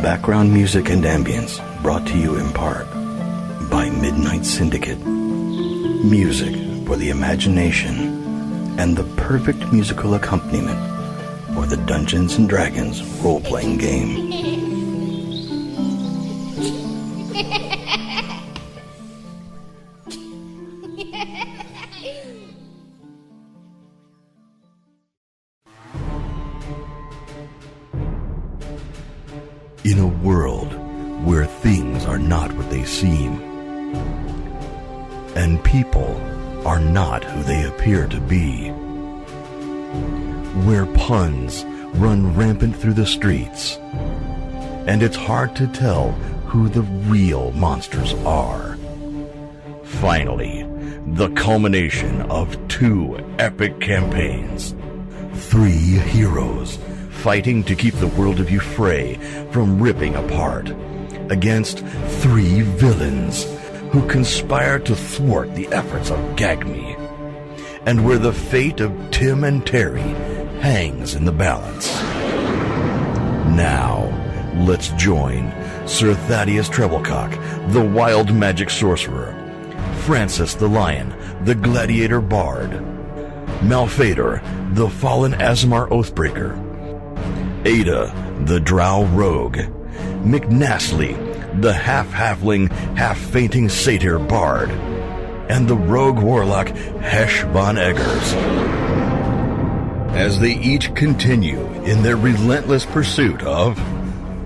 Background music and ambience brought to you in part by Midnight Syndicate. Music for the imagination and the perfect musical accompaniment for the Dungeons & Dragons role-playing game. In a world where things are not what they seem, and people are not who they appear to be, where puns run rampant through the streets, and it's hard to tell who the real monsters are. Finally, the culmination of 2 epic campaigns. 3 heroes fighting to keep the world of Euphrai from ripping apart, against 3 villains who conspire to thwart the efforts of Gagme, and where the fate of Tim and Terry hangs in the balance. Now, let's join Sir Thadeus Trebilcock, the wild magic sorcerer, Francis the Lion, the gladiator bard, Malphaedor, the fallen Aasimar Oathbreaker, Ayda, the drow rogue, Nastly, the half-halfling, half-fainting satyr bard, and the rogue warlock Hesh von Eggars, as they each continue in their relentless pursuit of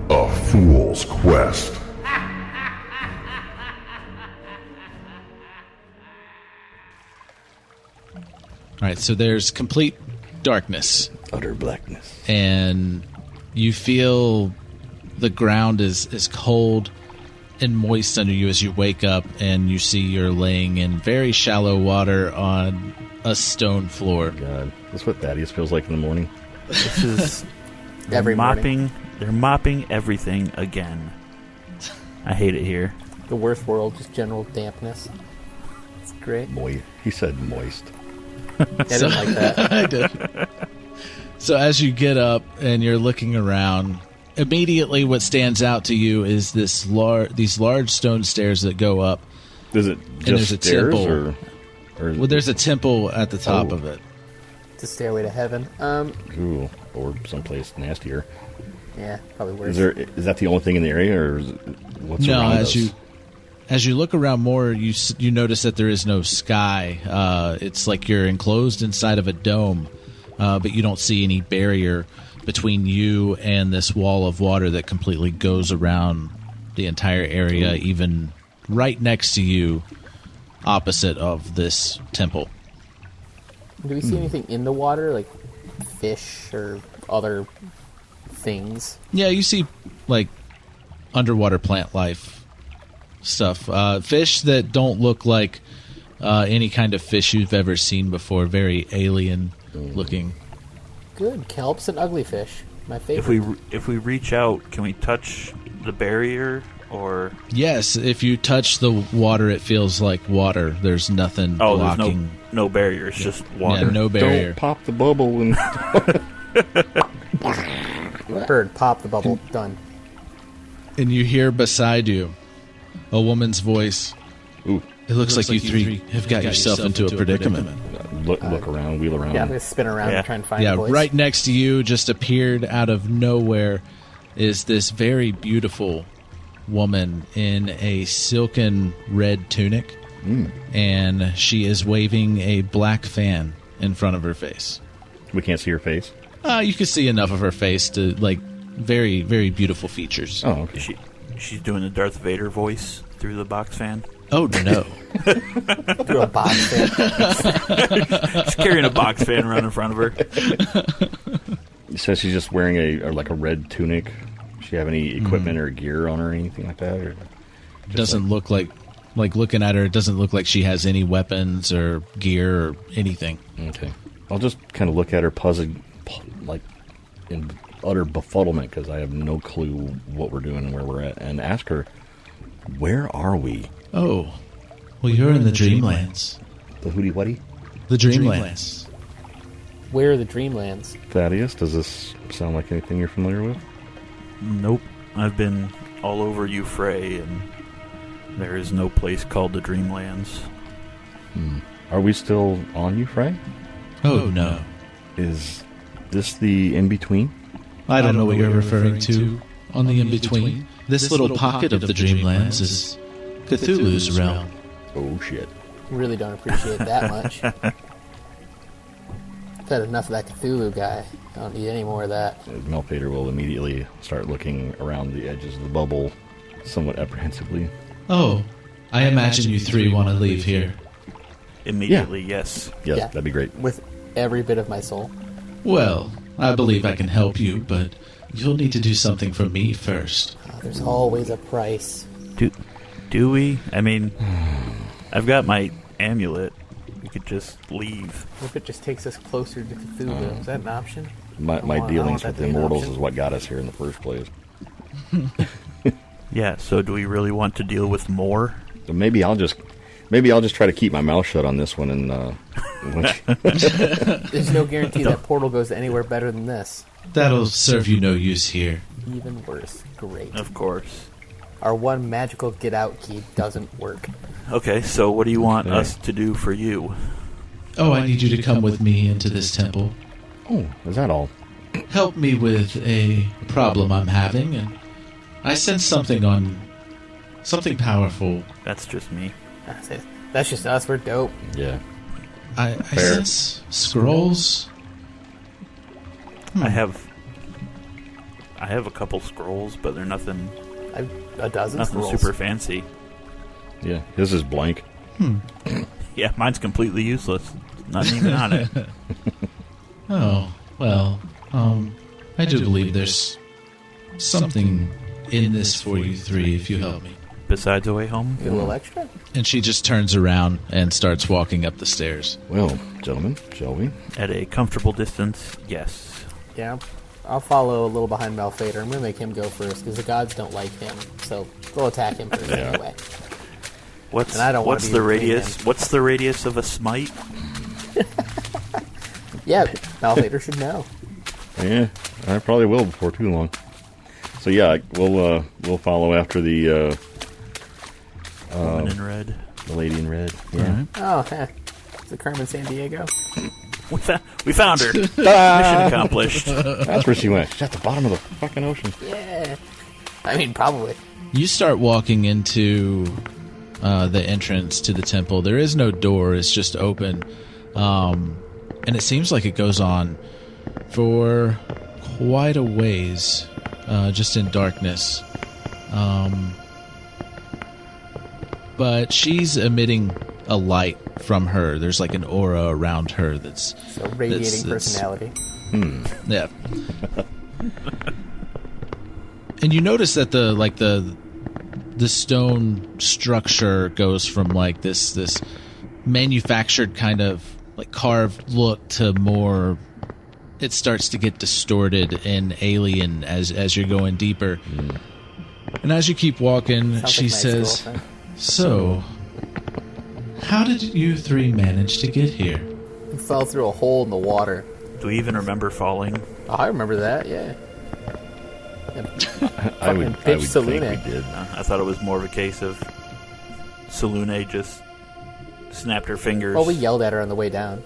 a fool's quest. All right, so there's complete darkness. Utter blackness. And you feel the ground is cold and moist under you as you wake up, and you see you're laying in very shallow water on a stone floor. God, that's what Thadeus feels like in the morning. This is Every morning. They're mopping everything again. I hate it here. The worst world, just general dampness. It's great. He said moist. I didn't like that. I did. So as you get up and you're looking around, immediately what stands out to you is these large stone stairs that go up. Is it just there's a stairs temple. or Well, there's a temple at the top of it. It's a stairway to heaven. Ooh, or someplace nastier. Yeah, probably worse. Is that the only thing in the area, or is it, what's around us? As you look around more, you notice that there is no sky. It's like you're enclosed inside of a dome, but you don't see any barrier between you and this wall of water that completely goes around the entire area, even right next to you, opposite of this temple. Do we see anything in the water, like fish or other things? Yeah, you see, like, underwater plant life stuff. Fish that don't look like any kind of fish you've ever seen before. Very alien looking. Good. Kelps and ugly fish. My favorite. If we reach out, can we touch the barrier or? Yes, if you touch the water, it feels like water. There's nothing blocking. There's no barrier. It's just water. Yeah, no barrier. Don't pop the bubble and. Heard. Pop the bubble. Done. And you hear beside you a woman's voice. Ooh. It looks like you three have got yourself into a predicament. Look around, wheel around. Yeah, I'm going to spin around and try and find a voice. Right next to you, just appeared out of nowhere, is this very beautiful woman in a silken red tunic. And she is waving a black fan in front of her face. We can't see her face? You can see enough of her face to, like, very, very beautiful features. Oh, okay. She's doing the Darth Vader voice through the box fan. Oh, no. Through a box fan. She's carrying a box fan around in front of her. You said she's just wearing a red tunic. Does she have any equipment or gear on her or anything like that? Or doesn't look like looking at her, it doesn't look like she has any weapons or gear or anything. Okay. I'll just kind of look at her puzzled, like in utter befuddlement, because I have no clue what we're doing and where we're at, and ask her, where are we? Oh, well, you're in the Dreamlands. The hootie whatty? The Dreamlands. Where are the Dreamlands? Thadeus, does this sound like anything you're familiar with? Nope. I've been all over Euphrai, and there is no place called the Dreamlands. Are we still on Euphrai? Oh, no. Is this the in-between? I don't know what you're referring to on the in-between. This little pocket of the Dreamlands is Cthulhu's realm. Oh, shit. Really don't appreciate that much. I've had enough of that Cthulhu guy. I don't need any more of that. Malphaedor will immediately start looking around the edges of the bubble somewhat apprehensively. Oh, I imagine you three want to leave here. Immediately, yes. Yes, Yeah. that'd be great. With every bit of my soul. Well, I believe I can help you, but you'll need to do something for me first. There's always a price. Do we? I mean, I've got my amulet. We could just leave. What if it just takes us closer to Cthulhu? Is that an option? My I want dealings that with to be an immortals option. is what got us here in the first place. Yeah, so do we really want to deal with more? So maybe I'll just try to keep my mouth shut on this one and There's no guarantee that portal goes anywhere better than this. That'll serve you no use here. Even worse. Great. Of course. Our one magical get out key doesn't work. Okay, so what do you want Okay. us to do for you? Oh, I need you to come with me into this temple. oh, is that all? Help me with a problem I'm having, and I sense something powerful. That's just me. That's it. That's just us. We're dope. Yeah. I Fair. sense scrolls. I have a couple scrolls, but they're nothing A dozen nothing scrolls. super fancy. Yeah. His is blank. Yeah, mine's completely useless. Nothing even on it. Oh, well, I do believe there's something in this for you three if you help me. Besides a way home? Get a little extra? And she just turns around and starts walking up the stairs. Well, gentlemen, shall we? At a comfortable distance, yes. Yeah. I'll follow a little behind Malphaedor. I'm going to make him go first because the gods don't like him. So go attack him first Yeah. anyway. What's And I don't wanna what's be the between radius? them. What's the radius of a smite? Yeah, Malphaedor should know. Yeah, I probably will before too long. So yeah, we'll follow after the Woman in red. lady in red. Yeah. Oh, is it Carmen San Diego? We found her. Mission accomplished. That's where she went. She's at the bottom of the fucking ocean. Yeah. I mean, probably. You start walking into the entrance to the temple. There is no door, it's just open. And it seems like it goes on for quite a ways, just in darkness. But she's emitting a light from her. There's like an aura around her that's... So radiating That's- personality. Yeah. And you notice that the stone structure goes from like this manufactured kind of like carved look to more, it starts to get distorted and alien as you're going deeper. And as you keep walking, Sounds she like my says, ex-girlfriend. "So, how did you three manage to get here?" He fell through a hole in the water. Do we even remember falling? Oh, I remember that, yeah. I would pitch think Selune. we did. I thought it was more of a case of Selune just snapped her fingers. Well, we yelled at her on the way down.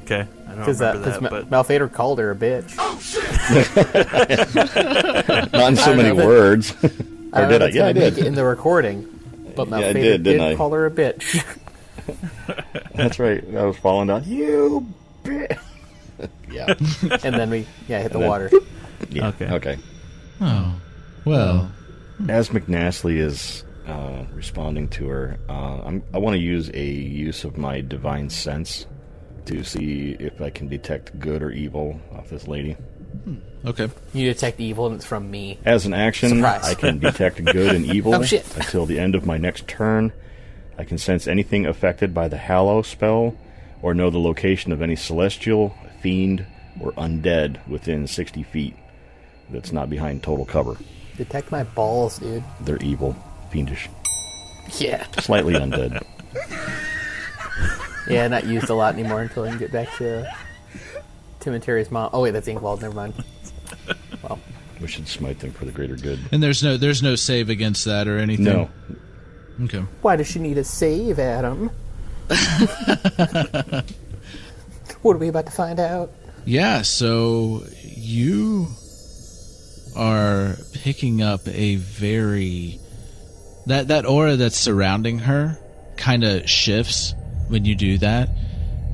Okay, I don't Because remember that, but Malphaedor called her a bitch. Not in so I many don't know. words. I Or don't know did if I? it's Yeah, I gonna make did. it in the recording. But Yeah, I Malphaedor did, didn't I? call her a bitch. That's right. I was falling down. You bitch. Yeah. And then we hit the then- water. Yeah. Okay. Okay. Oh, well, As McNastly is responding to her, I want to use a use of my divine sense to see if I can detect good or evil off this lady. okay. You detect evil and it's from me. As an action, Surprise. I can detect good and evil Oh, shit. until the end of my next turn. I can sense anything affected by the Hallow spell or know the location of any celestial, fiend, or undead within 60 feet that's not behind total cover. Detect my balls, dude. They're evil, fiendish, Yeah. slightly undead. Yeah, not used a lot anymore until I can get back to Tim and Terry's mom. Oh, wait, that's Ingvald. Never mind. Well, We should smite them for the greater good. And there's no save against that or anything? No. Okay. Why does she need a save, Adam? What are we about to find out? Yeah, so you are picking up a very... That aura that's surrounding her kind of shifts when you do that,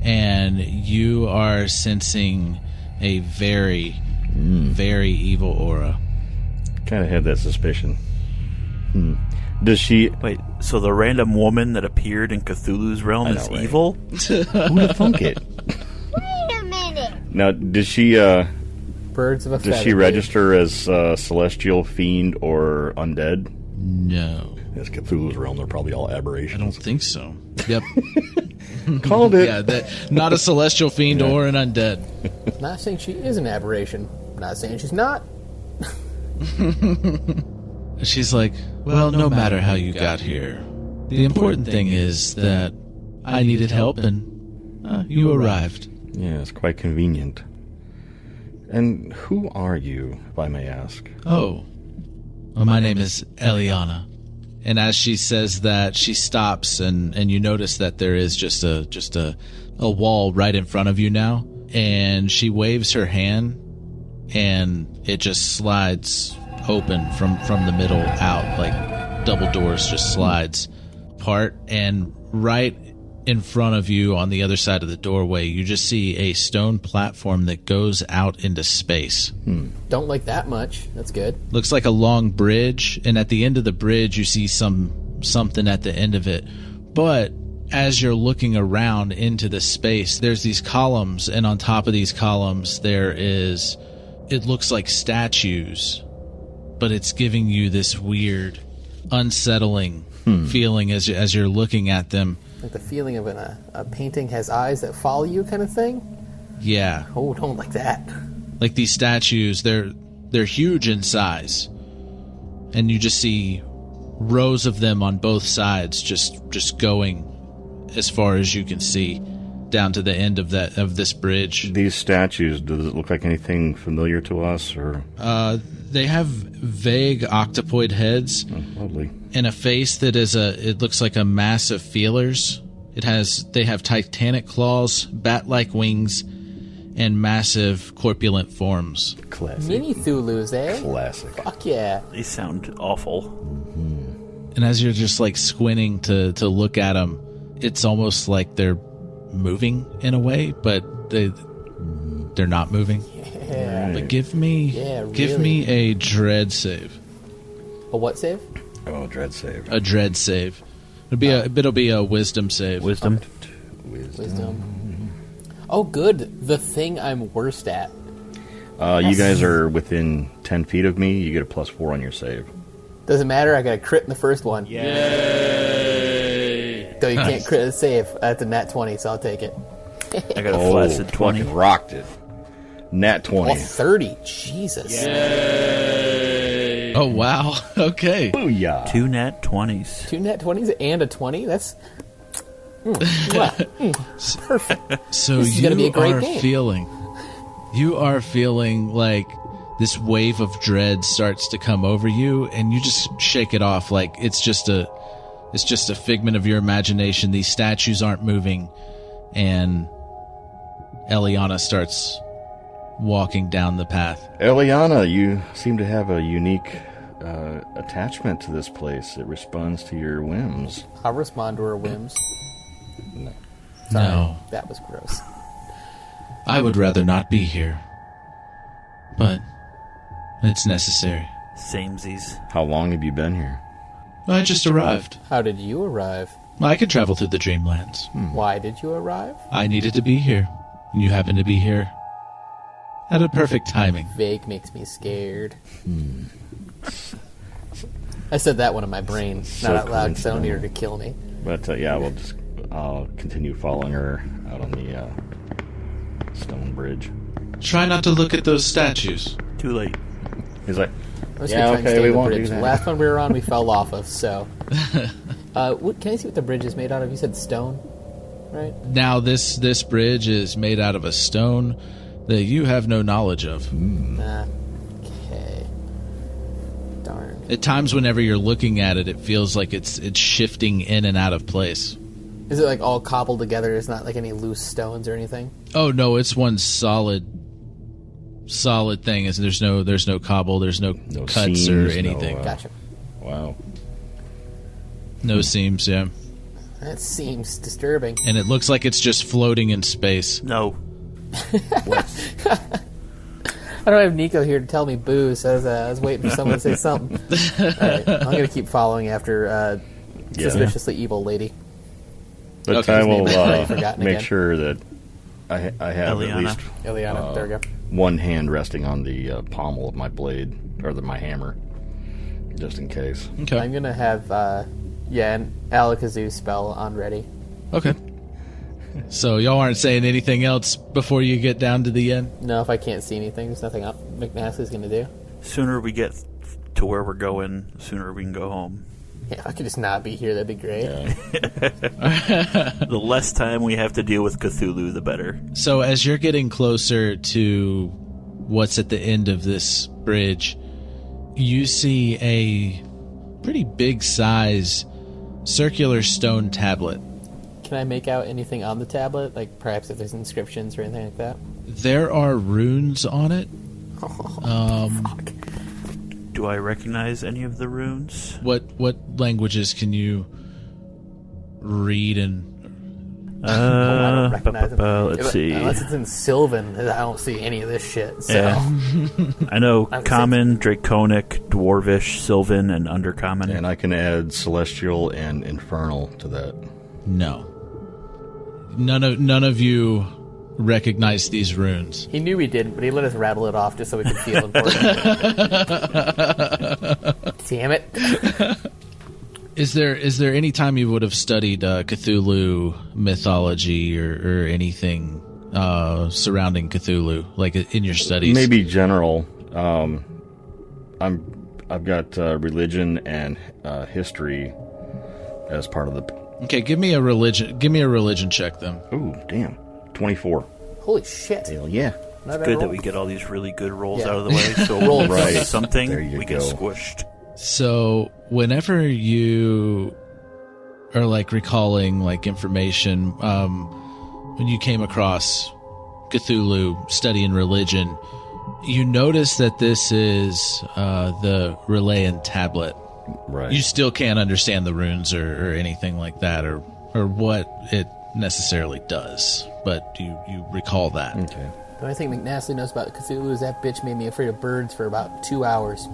and you are sensing a very, very evil aura. Kind of had that suspicion. Does she... Wait, so the random woman that appeared in Cthulhu's realm is right? evil? Who'd thunk it? Wait a minute. Now, does she... Birds of a feather. Does she register as celestial, fiend, or undead? No. As Cthulhu's realm, they're probably all I don't aberrations. think so. Yep. Called it. Yeah, not a celestial fiend or an undead. Not saying she is an aberration. Not saying she's not. She's like, well, no matter how you got here, the important thing is that I needed help and you arrived. Yeah, it's quite convenient. And who are you, if I may ask? Oh, well, my name is Eliana. And as she says that, she stops, and you notice that there is just a wall right in front of you now. And she waves her hand, and it just slides open from the middle out, like double doors just slides apart. And right in front of you on the other side of the doorway, you just see a stone platform that goes out into space. Don't like that much. That's good. Looks like a long bridge, and at the end of the bridge you see something at the end of it. But as you're looking around into the space, there's these columns, and on top of these columns it looks like statues, but it's giving you this weird, unsettling feeling as you're looking at them. Like the feeling of a painting has eyes that follow you kind of thing? Yeah. Oh, don't like that. Like these statues, they're huge in size. And you just see rows of them on both sides just going as far as you can see down to the end of this bridge. These statues, does it look like anything familiar to us, or? They have vague octopoid heads. Oh, lovely. And a face that it looks like a mass of feelers. They have titanic claws, bat-like wings, and massive corpulent forms. Classic. Mini Thulus, eh? Classic. Fuck yeah. They sound awful. And as you're just like squinting to look at them, it's almost like they're moving in a way, but they're not moving. Yeah. But give me a dread save. A what save? Oh, dread save. A dread save. It'll be a wisdom save. Wisdom. Wisdom. Oh, good. The thing I'm worst at. You guys are within 10 feet of me. You get a +4 on your save. Doesn't matter. I got a crit in the first one. Yay! Though you can't crit a save. That's a nat 20, so I'll take it. I got a flaccid 20. Fucking rocked it. Nat 20. Oh, 30. Jesus. Oh, wow. Okay. Booyah. 2 nat 20s. 2 nat 20s and a 20? That's... perfect. So This is gonna be a great game. You are feeling like this wave of dread starts to come over you, and you just shake it off like it's just a figment of your imagination. These statues aren't moving, and Eliana starts walking down the path. Eliana, you seem to have a unique attachment to this place. It responds to your whims. I'll respond to her whims. No. Sorry, No. that was gross. I would rather not be here, but it's necessary. Samesies. How long have you been here? I just arrived. How did you arrive? I could travel through the Dreamlands. Why did you arrive? I needed to be here, and you happen to be here at a perfect timing. Vague makes me scared. I said that one in my brain, So not out loud, because I don't need her coincidental. to kill me. But yeah, I'll continue following her out on the stone bridge. Try not to look at those statues. Too late. He's like, I'm just yeah, gonna try and okay, stay we on the won't do bridge. The that. last one we were on, we fell off of, so... can I see what the bridge is made out of? You said stone, right? Now, this bridge is made out of a stone that you have no knowledge of. Okay. At times, whenever you're looking at it, it feels like it's shifting in and out of place. Is it like all cobbled together? It's not like any loose stones or anything? Oh no, it's one solid thing. There's no cobble, there's no cuts seams, or anything. Gotcha. Wow. No seams, yeah. That seems disturbing. And it looks like it's just floating in space. No. I don't have Nico here to tell me boo, so I was waiting for someone to say something. Alright, I'm going to keep following after suspiciously evil lady. But Okay. I will Forgotten make again. sure that I have at Eliana. least Ileana, there we go. one hand resting on the pommel of my blade, or my hammer, just in case. Okay. I'm going to have, an Alakazoo spell on ready. Okay. So y'all aren't saying anything else before you get down to the end? No, if I can't see anything, there's nothing McNasty's going to do. Sooner we get to where we're going, the sooner we can go home. Yeah, if I could just not be here, that'd be great. The less time we have to deal with Cthulhu, the better. So as you're getting closer to what's at the end of this bridge, you see a pretty big size circular stone tablet. Can I make out anything on the tablet? Like perhaps if there's inscriptions or anything like that? There are runes on it. Do I recognize any of the runes? What languages can you read and I don't recognize them. Let's see. Unless it's in Sylvan, I don't see any of this shit. So Yeah. I know I'm Common, Draconic, Dwarvish, Sylvan, and Undercommon. And I can add Celestial and Infernal to that. no? None of you recognize these runes. he knew we didn't, but he let us rattle it off just so we could feel important. Damn it! Is there any time you would have studied Cthulhu mythology or anything surrounding Cthulhu, like in your studies? Maybe general. I've got religion and history as part of the. Okay, give me a religion check then. Ooh, damn, 24. Holy shit! Hell yeah. Not bad Good that roll. we get all these really good rolls Yeah. out of the way. So Roll right. There something, you we get go. squished. So whenever you are like recalling like information, when you came across Cthulhu studying religion, you notice that this is the Relayan tablet. Right. You still can't understand the runes or anything like that, or what it necessarily does, but you recall that. Okay. The only thing McNasty knows about Cthulhu is that bitch made me afraid of birds for about 2 hours.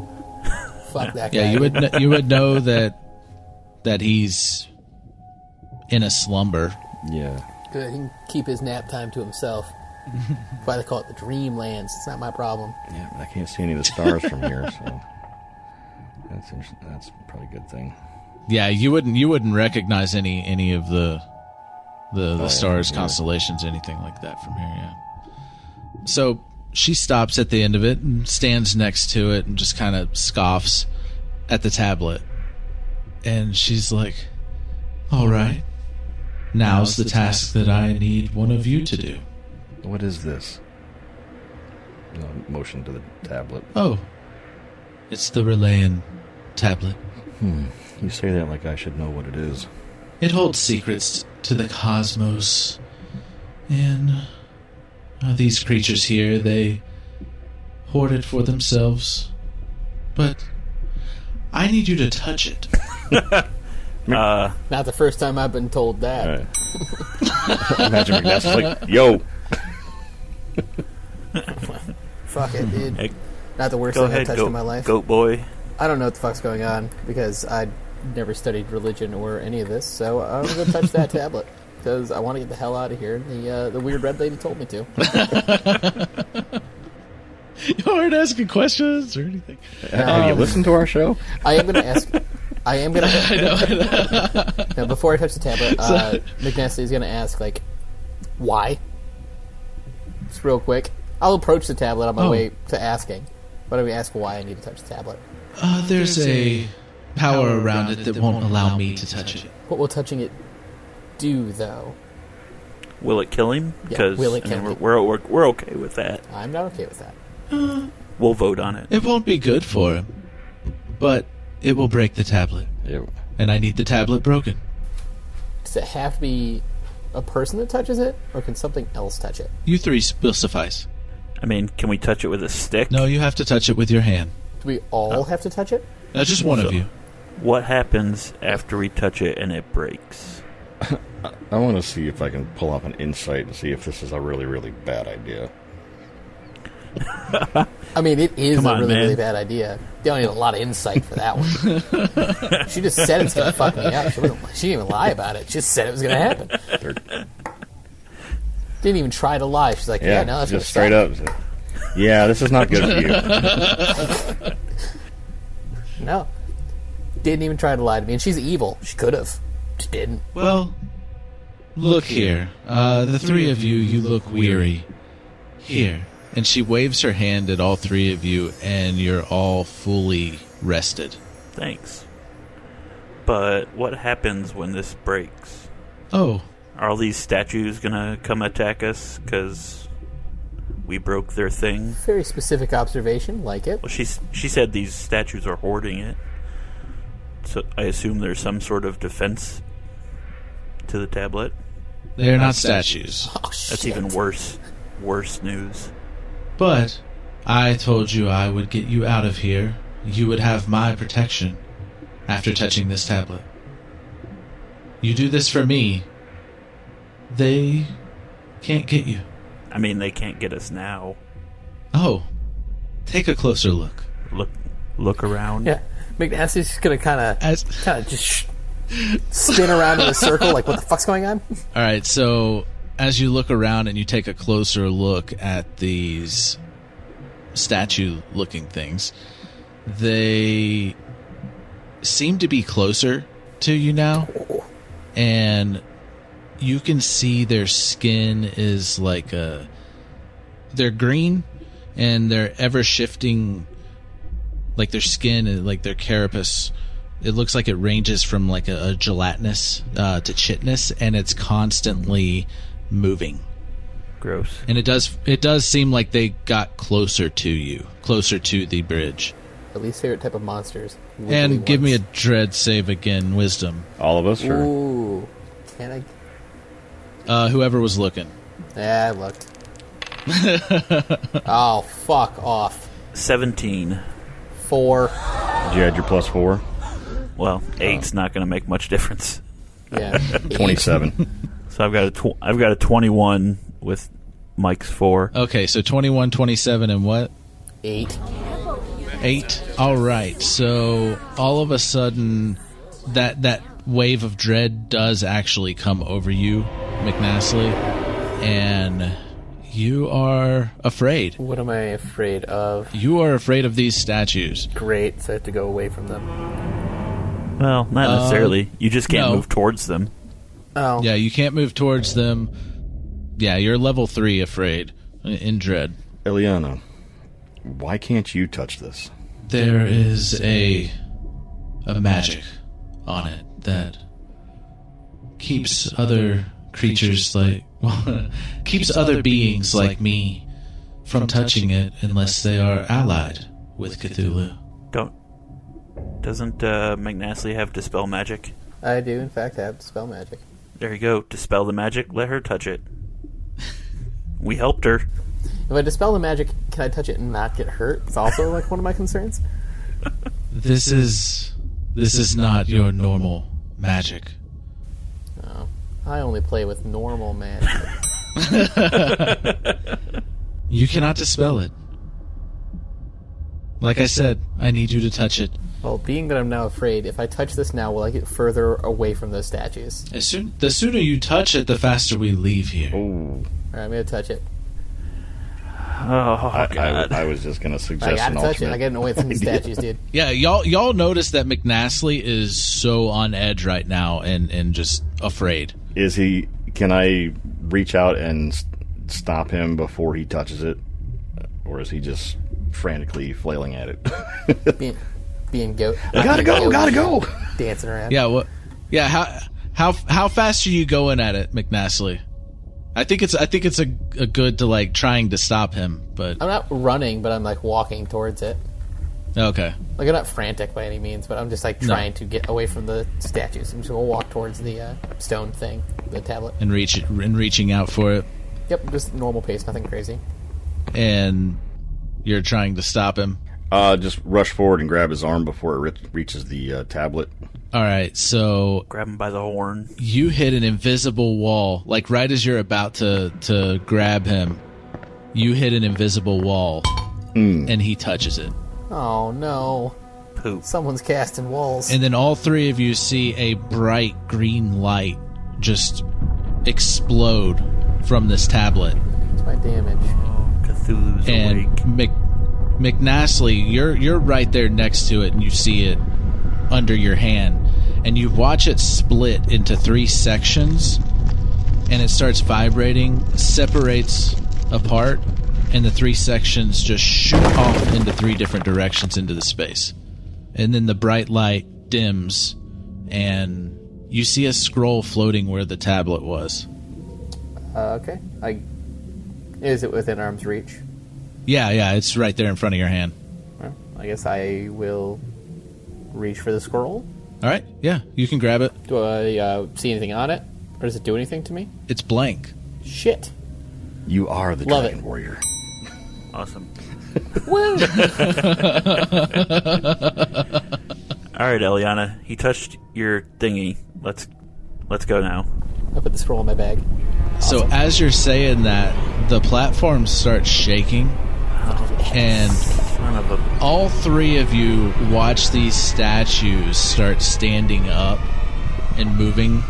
Fuck that guy. Yeah, you would know that he's in a slumber. Yeah. Good. He can keep his nap time to himself. That's why they call it the Dreamlands. It's not my problem. Yeah, but I can't see any of the stars from here, so that's probably a good thing. Yeah, you wouldn't recognize any of the stars, yeah. constellations, anything like that from here. Yeah. So she stops at the end of it and stands next to it and just kind of scoffs at the tablet, and she's like, "All right, now's the task that I need one of you to do." What is this? Motion to the tablet. Oh, it's the Relayan tablet. You say that like I should know what it is. It holds secrets to the cosmos, and these creatures here, they hoard it for themselves. But I need you to touch it. Not the first time I've been told that. All right. Imagine McNasty's like, yo. Fuck it, dude. Hey, Not the worst go thing I've ahead, touched in my life. goat boy. I don't know what the fuck's going on because I never studied religion or any of this, so I'm going to touch that tablet because I want to get the hell out of here. The weird red lady told me to. You aren't asking questions or anything. Have you listened to our show? I am going to ask. I am going to. Now, before I touch the tablet, McNasty is going to ask, like, why? Just real quick. I'll approach the tablet on my way to asking, but I'm going to ask why I need to touch the tablet. There's a power around it that won't allow me to touch it. What will touching it do, though? Will it kill him? Yeah, will it kill him? We're okay with that. I'm not okay with that. We'll vote on it. It won't be good for him, but it will break the tablet. And I need the tablet broken. Does it have to be a person that touches it, or can something else touch it? You three will suffice. I mean, can we touch it with a stick? No, you have to touch it with your hand. Do we all have to touch it? Just one of you. What happens after we touch it and it breaks? I want to see if I can pull off an insight and see if this is a really, really bad idea. I mean, it is Come on, a really, man. really bad idea. They don't need a lot of insight for that one. She just said it's going to fuck me up. She didn't even lie about it. She just said it was going to happen. Didn't even try to lie. She's like, yeah, no, that's just straight up. Yeah, this is not good for you. No. Didn't even try to lie to me. And she's evil. She could have. Just didn't. Well, look here. The three of you look weary. Here. And she waves her hand at all three of you, and you're all fully rested. Thanks. But what happens when this breaks? Oh. Are all these statues gonna come attack us because we broke their thing? Very specific observation. Like it. Well, she said these statues are hoarding it. So I assume there's some sort of defense to the tablet. They're not statues. Oh, That's even worse. Worse news. But I told you I would get you out of here. You would have my protection after touching this tablet. You do this for me, they can't get you. I mean, they can't get us now. Oh, take a closer look. Look around. Yeah. McNasty's just going to kind of just spin around in a circle like, what the fuck's going on? All right, so as you look around and you take a closer look at these statue-looking things, they seem to be closer to you now, and you can see their skin is like they're green, and they're ever-shifting, like their skin and like their carapace. It looks like it ranges from like a gelatinous to chitness, and it's constantly moving. Gross. And it does seem like they got closer to you, closer to the bridge. At least favorite type of monsters. And give me a dread save again, wisdom. All of us? Or? Ooh. Can I? Whoever was looking. Yeah, I looked. Oh, fuck off. 17. 4. Did you add your +4? Well, 8's not going to make much difference. Yeah. 27. So I've got a 21 with Mike's 4. Okay, so 21, 27, and what? 8. 8. All right. So all of a sudden, that wave of dread does actually come over you, McNastly, and you are afraid. What am I afraid of? You are afraid of these statues. Great, so I have to go away from them. Well, not necessarily. You just can't no. move towards them. Oh. Yeah, you can't move towards them. Yeah, you're level 3 afraid, in dread. Ileana, why can't you touch this? There is a magic on it that keeps other creatures keeps other beings like me from touching it unless they are allied with Cthulhu. Doesn't McNastly have Dispel Magic? I do, in fact, have Dispel Magic. There you go. Dispel the magic. Let her touch it. We helped her. If I Dispel the Magic, can I touch it and not get hurt? It's also, like, one of my concerns. This is not your normal magic. Oh. I only play with normal magic. You cannot dispel it. Like I said, I need you to touch it. Well, being that I'm now afraid, if I touch this now, will I get further away from those statues? The sooner you touch it, the faster we leave here. Ooh. Alright, I'm going to touch it. Oh, God. I was just going to suggest I got to an touch alternate it. I get away from the statues, dude. Yeah, y'all notice that McNastly is so on edge right now and just afraid. Is he... Can I reach out and stop him before he touches it? Or is he just frantically flailing at it? Being goat. Gotta go! Dancing around. Yeah, what? Yeah, how fast are you going at it, McNastly? I think it's a good to like trying to stop him, but I'm not running, but I'm like walking towards it. Okay. Like, I'm not frantic by any means, but I'm just, like, trying to get away from the statues. I'm just going to walk towards the stone thing, the tablet. And reaching out for it. Yep, just normal pace, nothing crazy. And you're trying to stop him? Just rush forward and grab his arm before it reaches the tablet. All right, so... Grab him by the horn. You hit an invisible wall. Like, right as you're about to grab him, you hit an invisible wall, and he touches it. Oh, no. Poop. Someone's casting walls. And then all three of you see a bright green light just explode from this tablet. It's my damage. Oh, Cthulhu's awake. And McNastly, you're right there next to it, and you see it under your hand, and you watch it split into 3 sections, and it starts vibrating, separates apart, and the 3 sections just shoot off into 3 different directions into the space. And then the bright light dims, and you see a scroll floating where the tablet was. Okay. Is it within arm's reach? Yeah, it's right there in front of your hand. Well, I guess I will reach for the scroll. All right, yeah, you can grab it. Do I see anything on it? Or does it do anything to me? It's blank. Shit. You are the Love Dragon it. Warrior. Awesome. Woo! All right, Eliana. He touched your thingy. Let's go now. I put the scroll in my bag. So as you're saying that, the platform starts shaking, and Son of a... all 3 of you watch these statues start standing up and moving,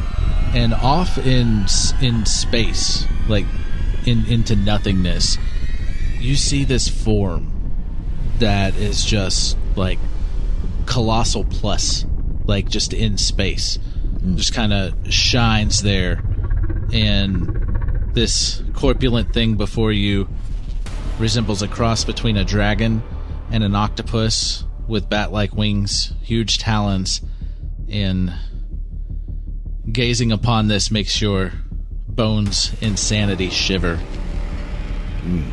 and off in space, like into nothingness, you see this form that is just like colossal plus, like just in space, just kind of shines there, and this corpulent thing before you resembles a cross between a dragon and an octopus with bat-like wings, huge talons, and gazing upon this makes your bones insanity shiver.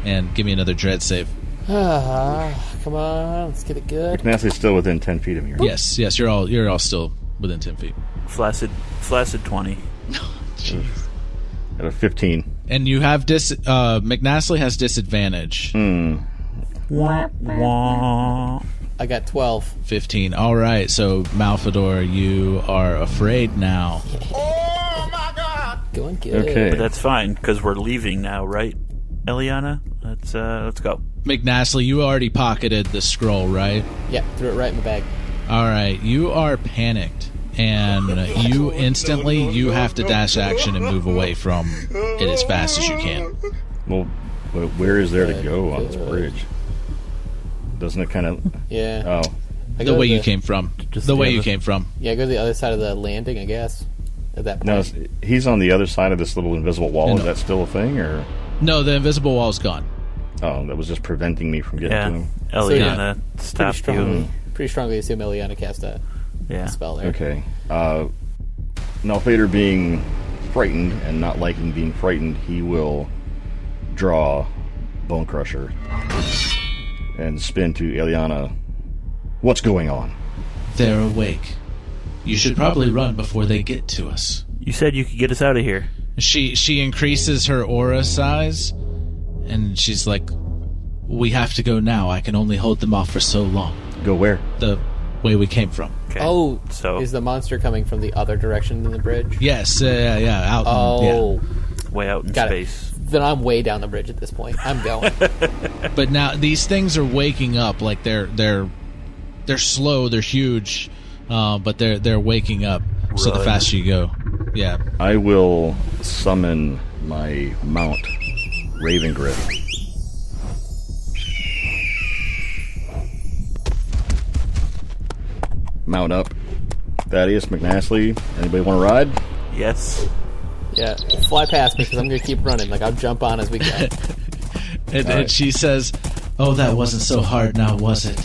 And give me another dread save. Come on, let's get it good. Nastly's still within 10 feet of me. Right? Yes, you're all still within 10 feet. Flaccid 20. At a 15. And you have McNastly has disadvantage. Wah, wah. I got 12. 15. All right, so Malphaedor, you are afraid now. Going good. Okay. But that's fine, because we're leaving now, right, Eliana? Let's go. McNastly, you already pocketed the scroll, right? Yeah, threw it right in the bag. All right, you are panicked, and you have to dash action and move away from it as fast as you can. Well, where is there to go on this bridge? Doesn't it kind of... Yeah. Oh. The way you came from. Just The the way you other- came from. Yeah, go to the other side of the landing, I guess. At that No, point. he's on the other side of this little invisible wall. No. Is that still a thing, or... No, the invisible wall's gone. Oh, that was just preventing me from getting to Yeah, him. Eliana pretty stopped strongly. you. Pretty strongly assume Eliana cast a Yeah. spell there. Okay. Malphaedor being frightened and not liking being frightened, he will draw Bone Crusher and spin to Eliana. What's going on? They're awake. You should probably run before they get to us. You said you could get us out of here. She increases her aura size, and she's like, "We have to go now. I can only hold them off for so long." Go where? The way we came from. Okay. Oh, so is the monster coming from the other direction than the bridge? Yes, yeah, out. Oh, way out in got space. it. Then I'm way down the bridge at this point. I'm going. But now these things are waking up. Like they're slow. They're huge, but they're waking up. So the Run. faster you go, yeah. I will summon my mount, Ravengriff. Mount up. Thadeus, McNastly, anybody want to ride? Yes. Yeah, fly past me because I'm going to keep running. Like, I'll jump on as we go. And she says, "Oh, that wasn't so hard, now was it?"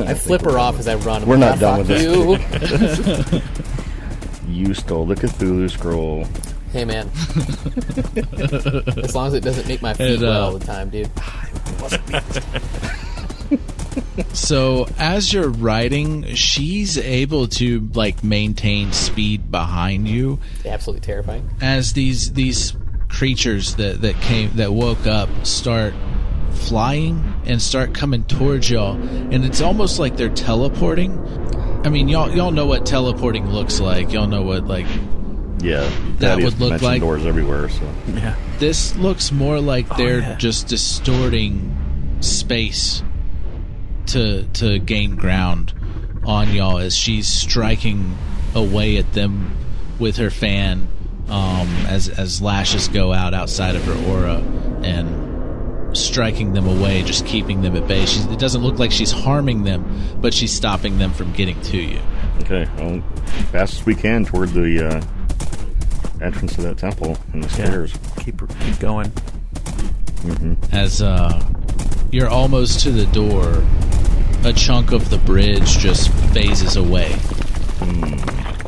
I flip her off as I run. I'm We're like, not done "Ah, with fuck you." You stole the Cthulhu scroll. Hey, man. As long as it doesn't make my feet And, wet all the time, dude. So as you're riding, she's able to like maintain speed behind you. Absolutely terrifying. As these creatures that woke up start flying and start coming towards y'all, and it's almost like they're teleporting. I mean, y'all know what teleporting looks like. Y'all know what like Yeah, that would look like. Doors everywhere. So Yeah. This looks more like they're just distorting space to gain ground on y'all as she's striking away at them with her fan as lashes go out outside of her aura and striking them away, just keeping them at bay. It doesn't look like she's harming them, but she's stopping them from getting to you. okay, well, fast as we can toward the entrance to that temple and the stairs. Keep going. As you're almost to the door, a chunk of the bridge just phases away.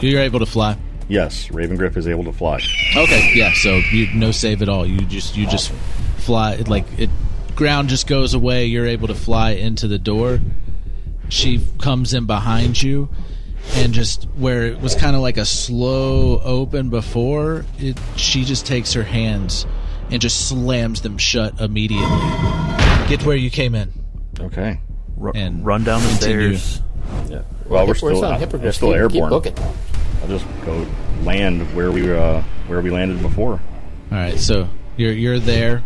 You're able to fly. Yes, Raven Griff is able to fly. Okay, yeah. So no save at all. You just fly. Ground just goes away. You're able to fly into the door. She comes in behind you, and just where it was kind of like a slow open before, she just takes her hands and just slams them shut immediately. Get where you came in. Okay. And run down the continue. stairs. Yeah. Well, we're still airborne. I'll just go land where we landed before. All right, so you're there.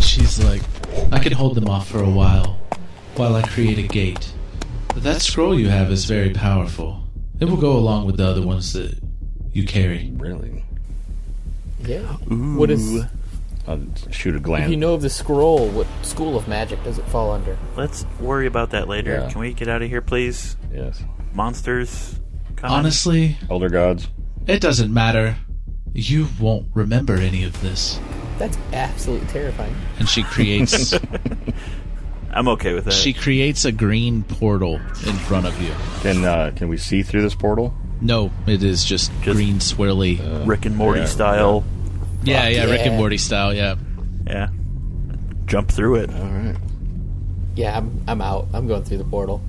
She's like, I can hold them off for a while I create a gate. But that scroll you have is very powerful. It will go along with the other ones that you carry. Really? Yeah. Ooh. What is? I'll shoot a glance. If you know of the scroll, what school of magic does it fall under? Let's worry about that later. Yeah. Can we get out of here, please? Yes. Monsters. Come on. Honestly, Elder gods. it doesn't matter. You won't remember any of this. That's absolutely terrifying. And she creates I'm okay with that. she creates a green portal in front of you. Can we see through this portal? No, it is just green swirly. Rick and Morty style. Yeah, Rick and yeah. Morty style, yeah. Yeah. Jump through it. All right. Yeah, I'm out. I'm going through the portal.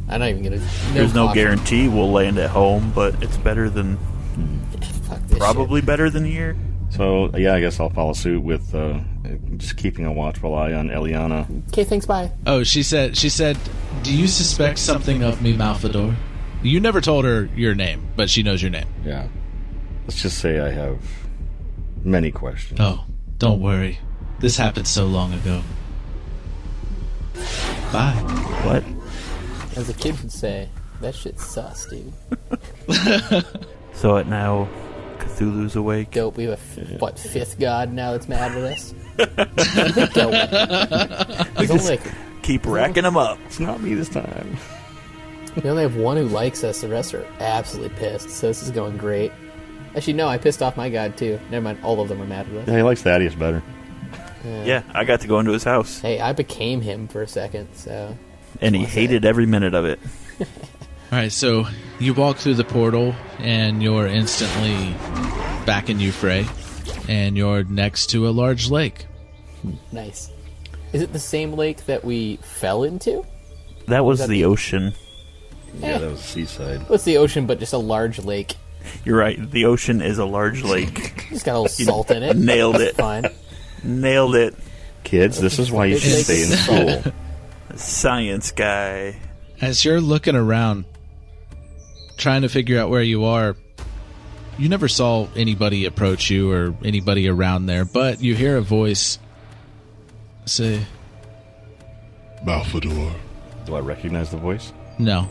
I'm not even gonna. There's no caution. guarantee we'll land at home, but it's better than Fuck this probably better than here. So yeah, I guess I'll follow suit with just keeping a watchful eye on Eliana. shit. Okay, thanks. Bye. Oh, she said, do you suspect something of me, Malphaedor? You never told her your name, but she knows your name. Yeah. Let's just say I have many questions. Oh, don't worry. This happened so long ago. Bye. What? As a kid would say, that shit's sus, dude. So it now Cthulhu's awake. Dope. We have fifth god now that's mad at us? Dope. There's only Keep racking them up. It's not me this time. we only have one who likes us. The rest are absolutely pissed. So this is going great. Actually, no, I pissed off my god too. Never mind. All of them are mad at us. Yeah, he likes Thaddeus better. Yeah, I got to go into his house, Hey, I became him for a second, so... and he hated every minute of it. All right, so you walk through the portal, and you're instantly back in Euphrai, and you're next to a large lake. Nice. Is it the same lake that we fell into? That was that the the- ocean. Yeah, that was seaside. What's the ocean but just a large lake? You're right. The ocean is a large lake. Just got a little salt in it. Nailed it. Fine. Nailed it. Kids, this is why you should It's stay in like- school. Science guy. As you're looking around, trying to figure out where you are, you never saw anybody approach you or anybody around there, but you hear a voice say, Malphaedor. Do I recognize the voice? no.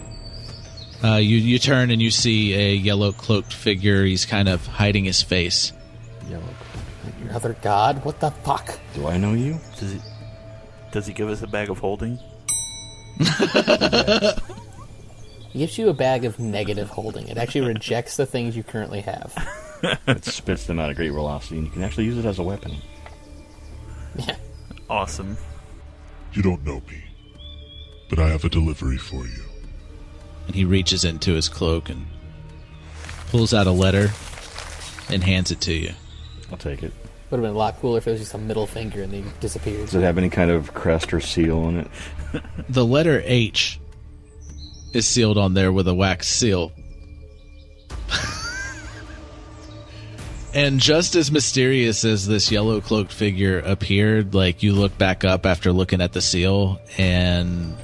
You turn and you see a yellow cloaked figure. He's kind of hiding his face. Yellow. Another god? What the fuck? Do I know you? Does he give us a bag of holding? He gives you a bag of negative holding. It actually rejects the things you currently have. It spits them out at great velocity, and you can actually use it as a weapon. Yeah. Awesome. You don't know me, but I have a delivery for you. And he reaches into his cloak and pulls out a letter and hands it to you. I'll take it. Would have been a lot cooler if it was just a middle finger and they disappeared. Does it have any kind of crest or seal on it? The letter H is sealed on there with a wax seal. And just as mysterious as this yellow-cloaked figure appeared, like, you look back up after looking at the seal, and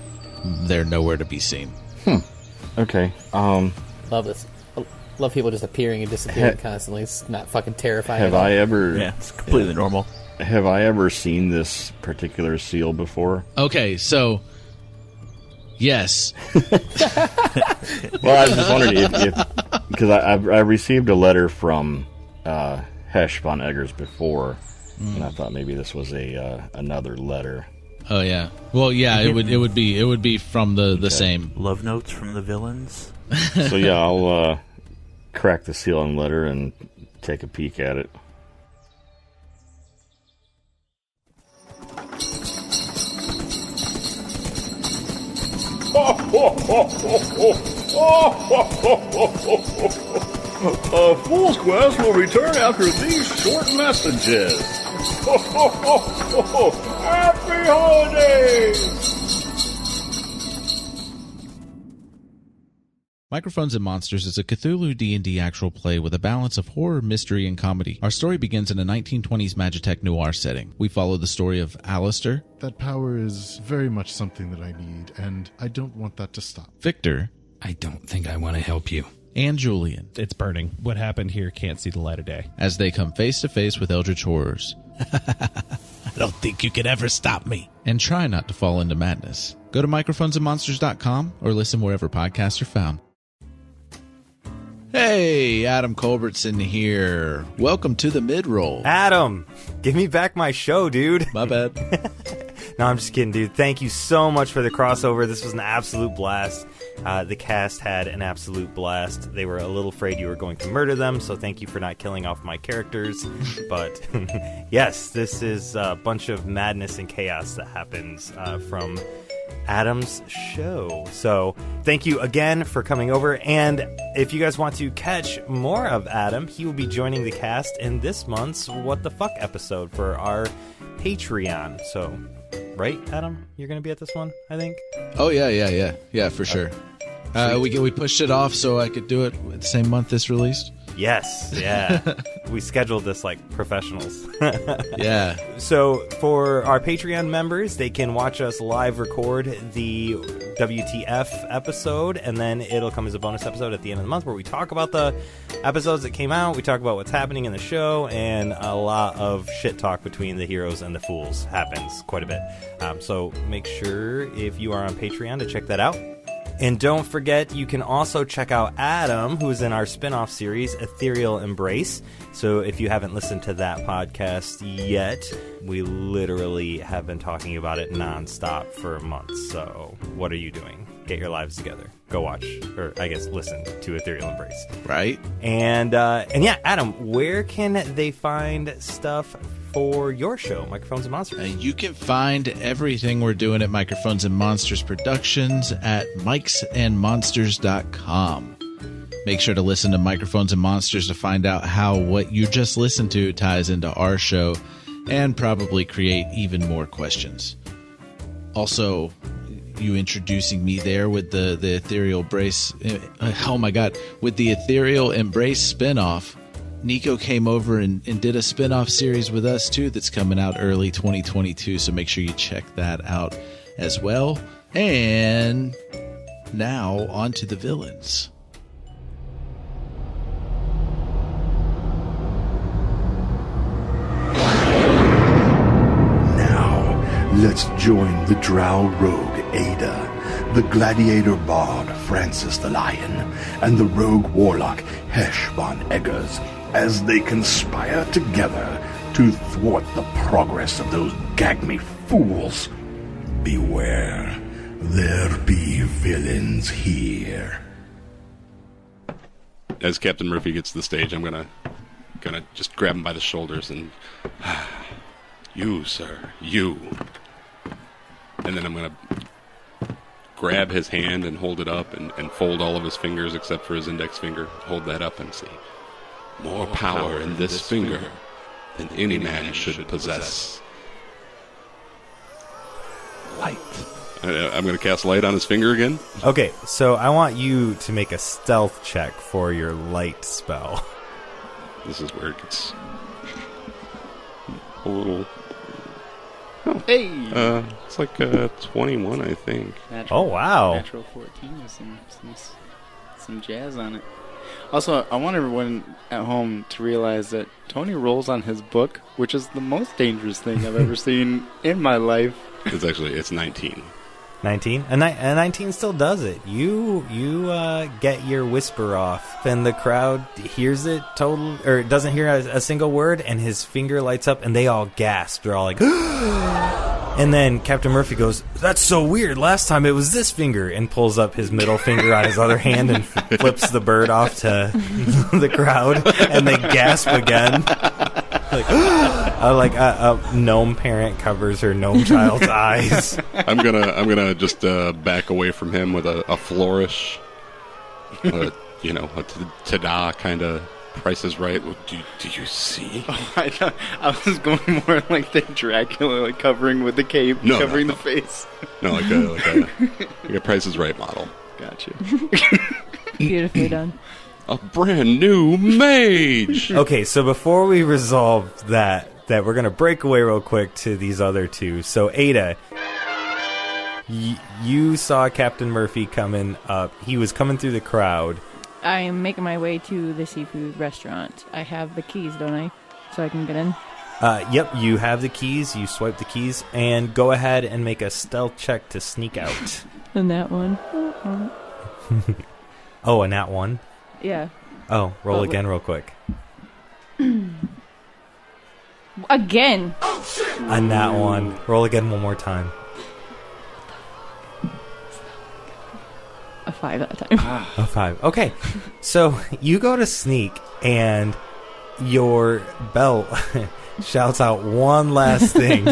they're nowhere to be seen. Okay. Love this. I love people just appearing and disappearing constantly. It's not fucking terrifying. Have I ever... Yeah, it's completely normal. Have I ever seen this particular seal before? Okay, so... Yes. Well, I was just wondering if because I received a letter from Hesh von Eggars before, and I thought maybe this was another letter. Oh yeah. Well, yeah. It would be from the same Love notes from the villains. So yeah, I'll crack the seal on letter and take a peek at it. Fool's Quest will return after these short messages. Happy holidays! Microphones and Monsters is a Cthulhu D&D actual play with a balance of horror, mystery, and comedy. Our story begins in a 1920s Magitech noir setting. We follow the story of Alistair. That power is very much something that I need, and I don't want that to stop. Victor. I don't think I want to help you. And Julian. It's burning. What happened here can't see the light of day. As they come face to face with eldritch horrors. I don't think you could ever stop me. And try not to fall into madness. Go to microphonesandmonsters.com or listen wherever podcasts are found. Hey, Adam Culbertson here. Welcome to the mid-roll. Adam, give me back my show, dude. My bad. No, I'm just kidding, dude. Thank you so much for the crossover. This was an absolute blast. The cast had an absolute blast. They were a little afraid you were going to murder them, so thank you for not killing off my characters. But yes, this is a bunch of madness and chaos that happens from Adam's show. So thank you again for coming over. And if you guys want to catch more of Adam, he will be joining the cast in this month's What the Fuck episode for our Patreon. So, right, Adam? You're going to be at this one, I think? Oh, yeah, for sure. We pushed it off so I could do it the same month this released. Yes, yeah. We scheduled this like professionals. Yeah. So for our Patreon members, they can watch us live record the WTF episode, and then it'll come as a bonus episode at the end of the month where we talk about the episodes that came out, we talk about what's happening in the show, and a lot of shit talk between the heroes and the fools happens quite a bit. So make sure if you are on Patreon to check that out. And don't forget, you can also check out Adam, who's in our spin-off series, Ethereal Embrace. So if you haven't listened to that podcast yet, we literally have been talking about it nonstop for months. So what are you doing? Get your lives together. Go watch, or I guess listen to Ethereal Embrace. Right. And yeah, Adam, where can they find stuff for your show, Microphones and Monsters? You can find everything we're doing at Microphones and Monsters Productions at mikesandmonsters.com. Make sure to listen to Microphones and Monsters to find out how what you just listened to ties into our show and probably create even more questions. Also, you introducing me there with the Ethereal Embrace. Oh my God, with the Ethereal Embrace spinoff. Nico came over and did a spin-off series with us, too, that's coming out early 2022, so make sure you check that out as well. And now, on to the villains. Now, let's join the drow rogue Ayda, the gladiator bard Francis the Lion, and the rogue warlock Hesh von Eggars, as they conspire together to thwart the progress of those gag-me fools. Beware, there be villains here. As Captain Murphy gets to the stage, I'm gonna just grab him by the shoulders and, you, sir, you. And then I'm gonna grab his hand and hold it up and fold all of his fingers except for his index finger. Hold that up and see. More power in this finger then any man should possess light. I'm going to cast light on his finger again. Okay, so I want you to make a stealth check for your light spell. This is where it gets a little... Oh. Hey! It's like 21, I think. Oh, wow. Natural 14 with some jazz on it. Also, I want everyone at home to realize that Tony rolls on his book, which is the most dangerous thing I've ever seen in my life. It's 19. 19? And 19 still does it. You get your whisper off, and the crowd hears it doesn't hear a single word, and his finger lights up, and they all gasp. They're all like, and then Captain Murphy goes, "That's so weird. Last time it was this finger," and pulls up his middle finger on his other hand and flips the bird off to the crowd, and they gasp again. Like a gnome parent covers her gnome child's eyes. I'm gonna just back away from him with a flourish, a ta-da kind of Price is Right. Do you see? Oh, I was going more like the Dracula, like covering with the cape, covering the face. No, like a Price is Right model. Gotcha. Beautifully done. A brand new mage. Okay, so before we resolve that we're going to break away real quick to these other two. So, Ayda, you saw Captain Murphy coming up. He was coming through the crowd. I am making my way to the seafood restaurant. I have the keys, don't I? So I can get in? Yep, you have the keys. You swipe the keys. And go ahead and make a stealth check to sneak out. And that one. Oh, and that one? Yeah. Oh, roll again real quick. Again. On that one. Roll again one more time. A 5 that time. A 5. Okay. So you go to sneak, and your belt shouts out one last thing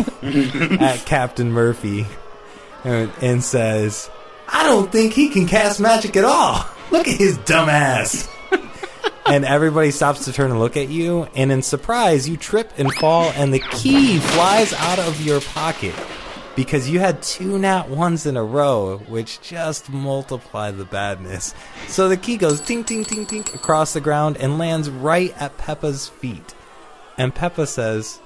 at Captain Murphy and says, "I don't think he can cast magic at all. Look at his dumb ass." And everybody stops to turn and look at you, and in surprise, you trip and fall, and the key flies out of your pocket because you had 2 nat 1s in a row, which just multiply the badness. So the key goes tink, tink, tink, tink across the ground and lands right at Peppa's feet. And Peppa says,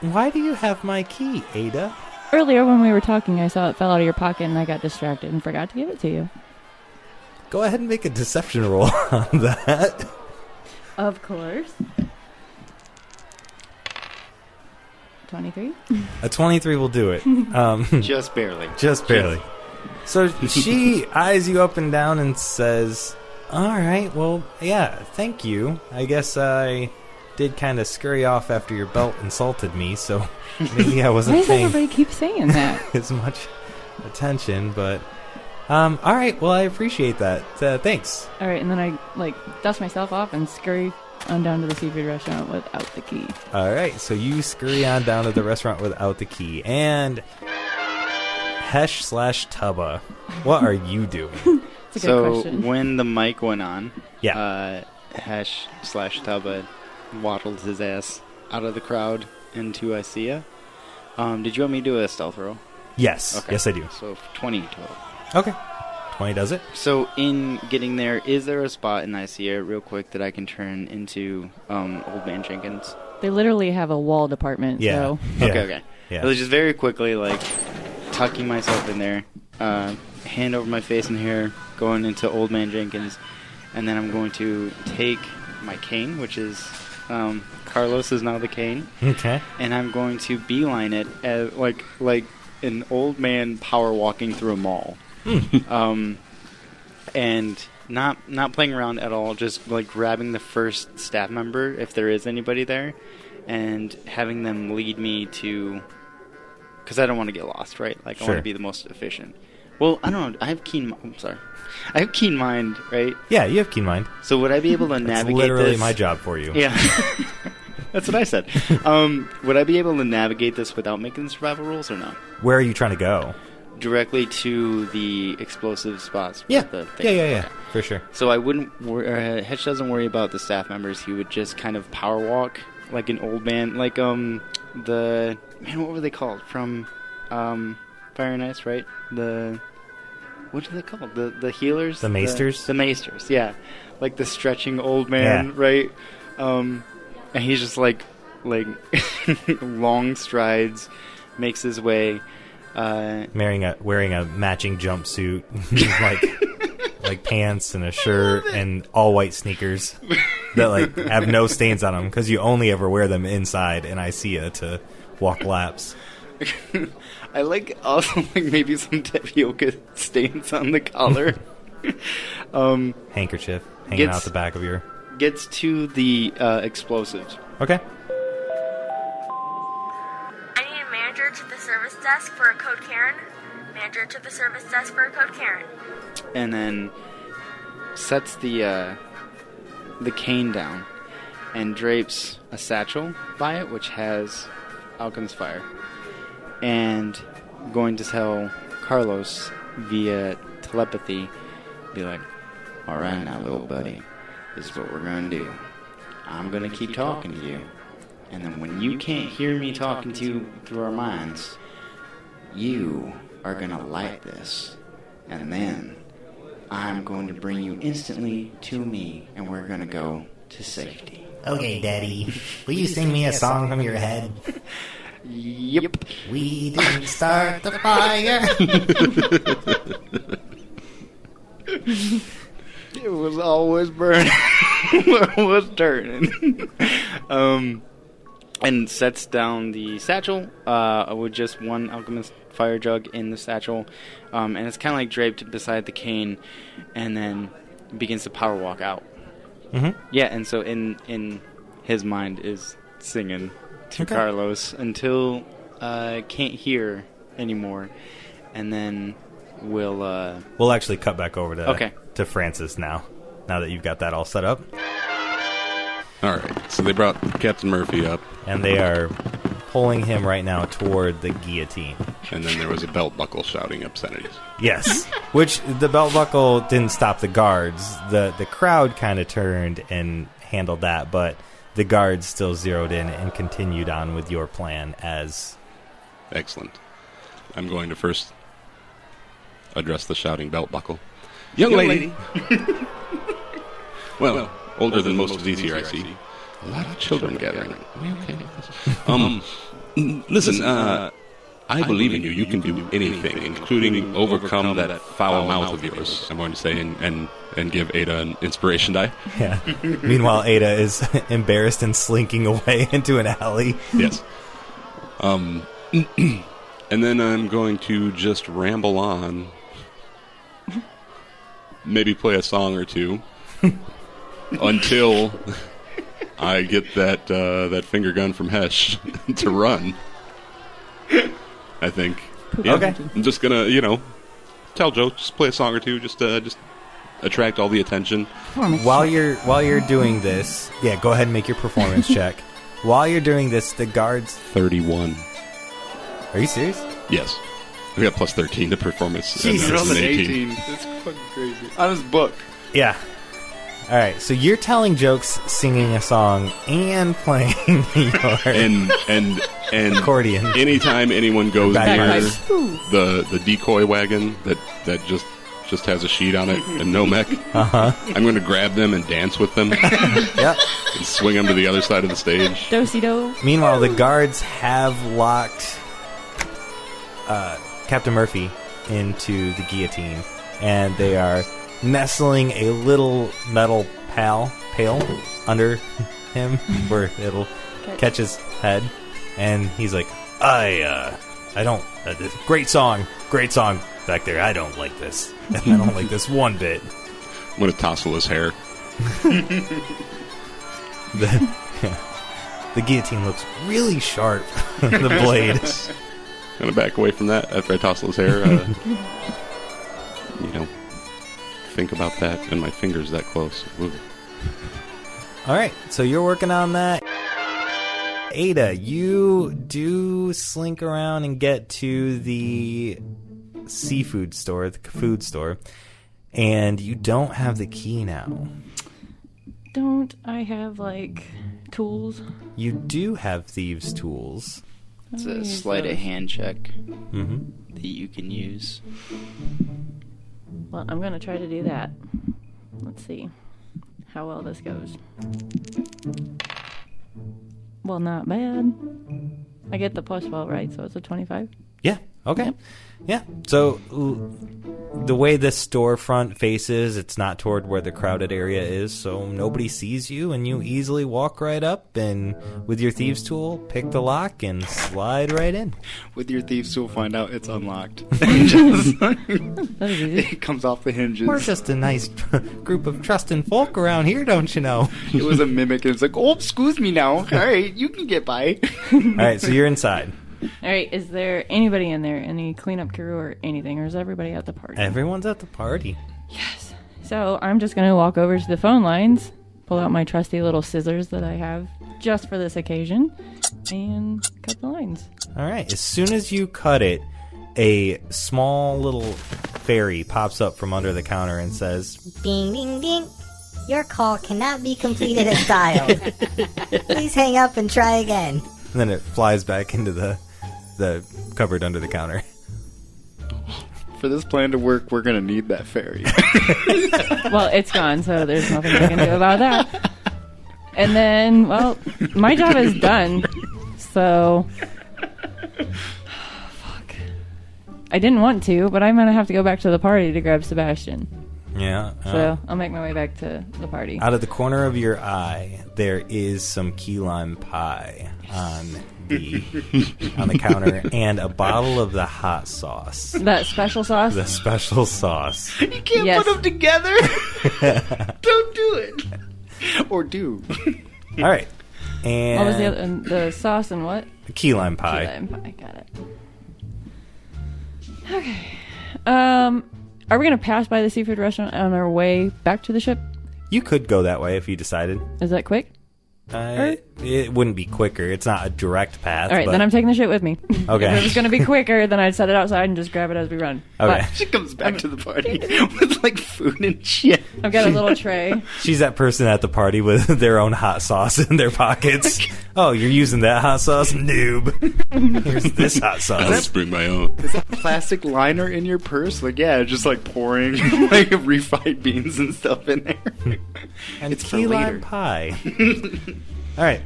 "Why do you have my key, Ayda?" Earlier when we were talking, I saw it fell out of your pocket, and I got distracted and forgot to give it to you. Go ahead and make a deception roll on that. Of course. 23? A 23 will do it. Just barely. Just barely. So she eyes you up and down and says, "All right, well, yeah, thank you. I guess I did kind of scurry off after your belt insulted me, so maybe I wasn't Why does paying everybody keep saying that? as much attention, but... all right, well, I appreciate that. Thanks." All right, and then I dust myself off and scurry on down to the seafood restaurant without the key. All right, so you scurry on down to the restaurant without the key. And Hesh/Tubba, what are you doing? That's a good question. When the mic went on, yeah, Hesh/Tubba waddled his ass out of the crowd into Isia. Did you want me to do a stealth roll? Yes. Okay. Yes, I do. So 20 total. Okay. 20 does it. So in getting there, is there a spot in Isia real quick that I can turn into Old Man Jenkins? They literally have a wall department. Yeah. So. Okay. Yeah. I was just very quickly tucking myself in there, hand over my face and hair, going into Old Man Jenkins, and then I'm going to take my cane, which is Carlos is now the cane. Okay. And I'm going to beeline it as like an old man power walking through a mall. And not playing around at all, just grabbing the first staff member if there is anybody there, and having them lead me to, because I don't want to get lost, right? I want to be the most efficient. Well, I don't know. I have keen mind, right? Yeah, you have keen mind. So would I be able to navigate this? Literally my job for you. Yeah. That's what I said. Would I be able to navigate this without making the survival rules or no? Where are you trying to go? Directly to the explosive spots. Yeah. The thing. Yeah. Okay. For sure. So I wouldn't... Hesh doesn't worry about the staff members. He would just kind of power walk like an old man, like the man. What were they called from Fire and Ice? Right? What are they called? The healers? The maesters? The maesters, yeah. Like the stretching old man, right? And he's just like long strides, makes his way. Wearing a matching jumpsuit, like pants and a shirt and all white sneakers that like have no stains on them because you only ever wear them inside in ICEA to walk laps. I like also like maybe some tapioca stains on the collar. Handkerchief hanging out the back of your... Gets to the explosives. Okay. I need a manager to the service desk for a code Karen. Manager to the service desk for a code Karen. And then sets the cane down and drapes a satchel by it, which has Alchemist Fire. And going to tell Carlos via telepathy, be like, all right now, little buddy, this is what we're going to do. I'm going to keep talking to you. And then when you can't hear me talking to you through our minds, you are going to light this. And then I'm going to bring you instantly to me, and we're going to go to safety. Okay, Daddy. Will you sing me a song from your head? Yep. We didn't start the fire. It was always burning. It was turning. And sets down the satchel with just one Alchemist Fire jug in the satchel. And it's kind of like draped beside the cane, and then begins to power walk out. Mm-hmm. Yeah, and so in his mind is singing to Carlos until can't hear anymore, and then we'll actually cut back over to Francis now that you've got that all set up. All right, so they brought Captain Murphy up, and they are pulling him right now toward the guillotine. And then there was a belt buckle shouting obscenities. Yes, which the belt buckle didn't stop the guards. The crowd kind of turned and handled that, but the guards still zeroed in and continued on with your plan as... Excellent. I'm going to first address the shouting belt buckle. Young lady! Well, older than most of these here, I see. A lot of children gathering. Are we okay? Listen, I believe in you. You can do anything, including overcome that foul mouth of yours, I'm going to say, and give Ayda an inspiration die. Yeah. Meanwhile, Ayda is embarrassed and slinking away into an alley. Yes. And then I'm going to just ramble on. Maybe play a song or two until I get that finger gun from Hesh to run. I think. Yeah, okay. I'm just gonna, tell jokes, just play a song or two, just attract all the attention. While you're doing this, go ahead and make your performance check. While you're doing this, the guards... 31. Are you serious? Yes. We got plus 13 to performance. Jesus. It's an 18. That's fucking crazy. On his book. Yeah. All right, so you're telling jokes, singing a song, and playing your and accordion. Anytime anyone goes near the decoy wagon that just has a sheet on it and no mech, I'm going to grab them and dance with them. Yep. And swing them to the other side of the stage. Do-si-do. Meanwhile, the guards have locked Captain Murphy into the guillotine, and they are nestling a little metal pail under him where it'll catch his head, and he's like, I don't, great song back there, I don't like this. I don't like this one bit. I'm going to tousle his hair. The guillotine looks really sharp. The blade. I'm going to back away from that after I tousle his hair. Think about that, and my finger's that close. Ooh. All right, so you're working on that. Ayda, you do slink around and get to the seafood store, the food store, and you don't have the key now. Don't I have, tools? You do have thieves' tools. It's a sleight of hand check that you can use. Well, I'm going to try to do that. Let's see how well this goes. Well, not bad. I get the plus 12, right? So it's a 25? Yeah. Okay. Yep. Yeah. So the way this storefront faces, it's not toward where the crowded area is, so nobody sees you, and you easily walk right up and with your thieves tool, pick the lock and slide right in. With your thieves tool, find out it's unlocked. It comes off the hinges. We're just a nice group of trusting folk around here, don't you know? It was a mimic, and it's like, oh, excuse me now. All right, you can get by. All right, so you're inside. All right, is there anybody in there, any cleanup crew or anything, or is everybody at the party? Everyone's at the party. Yes. So I'm just going to walk over to the phone lines, pull out my trusty little scissors that I have just for this occasion, and cut the lines. All right, as soon as you cut it, a small little fairy pops up from under the counter and says, Ding, ding, ding. Your call cannot be completed as dialed. Please hang up and try again. And then it flies back into the cupboard under the counter. For this plan to work, we're going to need that fairy. Well, it's gone, so there's nothing I can do about that. And then, well, my job is done. So, fuck. I didn't want to, but I'm going to have to go back to the party to grab Sebastian. Yeah. So I'll make my way back to the party. Out of the corner of your eye, there is some key lime pie on the counter and a bottle of the hot sauce. That special sauce? The special sauce. You can't put them together. Don't do it. Or do. All right. And what was the other? The sauce and what? Key lime pie. Key lime pie. Got it. Okay. Are we going to pass by the seafood restaurant on our way back to the ship? You could go that way if you decided. Is that quick? It wouldn't be quicker. It's not a direct path. All right, then I'm taking the shit with me. Okay. If it was going to be quicker, then I'd set it outside and just grab it as we run. Okay. She comes back to the party with food and shit. I've got a little tray. She's that person at the party with their own hot sauce in their pockets. Oh, you're using that hot sauce? Noob. Here's this hot sauce. I'll just bring my own. Is that plastic liner in your purse? Just pouring refried beans and stuff in there. And it's key lime pie. All right.